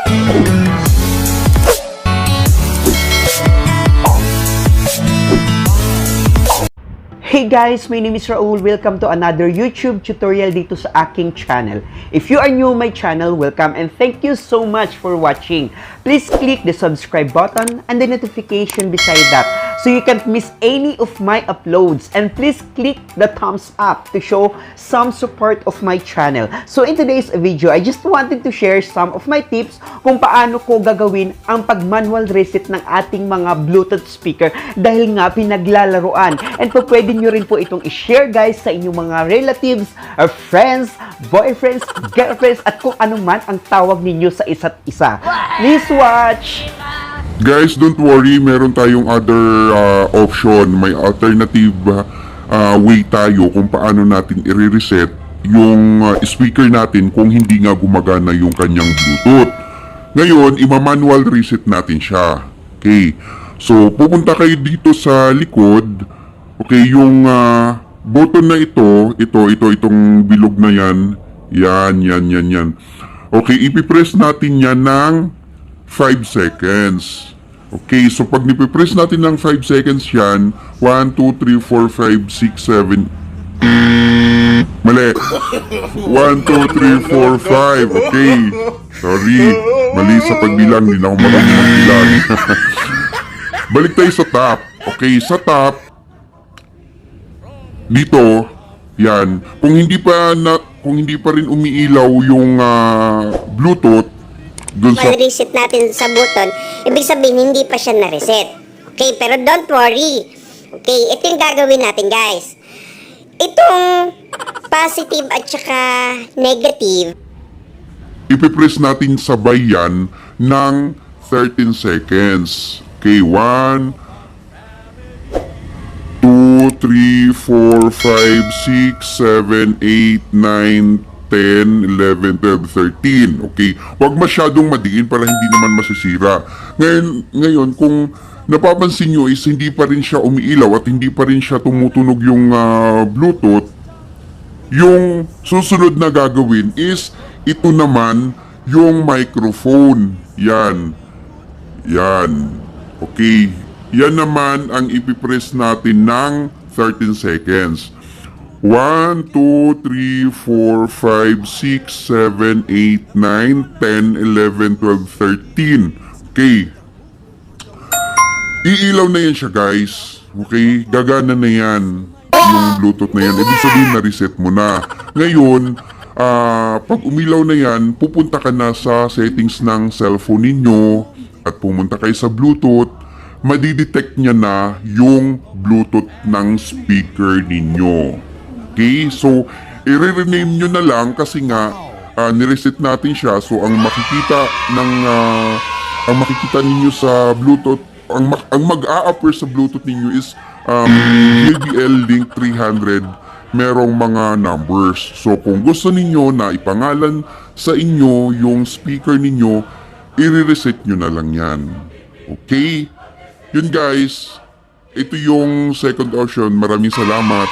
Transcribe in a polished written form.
Hey guys, my name is Raul. Welcome to another YouTube tutorial dito sa aking channel. If you are new my channel, welcome and thank you so much for watching. Please click the subscribe button and the notification beside that so you can't miss any of my uploads. And please click the thumbs up to show some support of my channel. So in today's video, I just wanted to share some of my tips kung paano ko gagawin ang pag-manual reset ng ating mga Bluetooth speaker dahil nga pinaglalaruan. And po pwede nyo rin po itong i-share guys sa inyong mga relatives, or friends, boyfriends, girlfriends, at kung ano man ang tawag ninyo sa isa't isa. Please watch! Guys, don't worry, meron tayong other option. May alternative way tayo kung paano natin i-reset yung speaker natin kung hindi nga gumagana yung kanyang Bluetooth. Ngayon, ima-manual reset natin siya. Okay. So, pupunta kayo dito sa likod. Okay, yung button na itong bilog na yan. Yan. Okay, ipipress natin yan ng 5 seconds. Okay, so pag nipipress natin ng 5 seconds yan, 1, 2, 3, 4, 5, 6, 7. Mali. 1, 2, 3, 4, 5. Okay. Sorry. Mali sa pagbilang. Hindi na ako marunong magbilang. Balik tayo sa top. Okay, sa top. Dito, yan. Kung hindi pa rin umiilaw yung Bluetooth dun sa reset natin sa button, ibig sabihin hindi pa siya na-reset. Okay, pero don't worry. Okay, ito yung gagawin natin, guys. Itong positive at saka negative, ipipress natin sabay yan ng 13 seconds. Okay, 1, 2, 3, 4, 5, 6, 7, 8, 9, 10, 11, 12, 13. Okay? Huwag masyadong madiin para hindi naman masisira. Ngayon, kung napapansin nyo is hindi pa rin siya umiilaw at hindi pa rin siya tumutunog yung Bluetooth, yung susunod na gagawin is ito naman yung microphone. Yan. Okay. Yan naman ang ipipress natin ng 13 seconds. 1, 2, 3, 4, 5, 6, 7, 8, 9, 10, 11, 12, 13. Okay. Iilaw na yan siya guys. Okay. Gagana na yan. Yung Bluetooth na yan. Ibig sabihin na-reset mo na. Ngayon, pag umilaw na yan, pupunta ka na sa settings ng cellphone ninyo at pumunta kayo sa Bluetooth. Madidetect niya na yung Bluetooth ng speaker ninyo. Okay? So, i-rename nyo na lang kasi nga nireset natin siya. So, ang makikita ninyo sa Bluetooth, ang mag-a-appear sa Bluetooth ninyo is JBL Link 300. Merong mga numbers. So, kung gusto ninyo na ipangalan sa inyo yung speaker ninyo, i-reset nyo na lang yan. Okay? Yun guys, ito yung second option. Maraming salamat.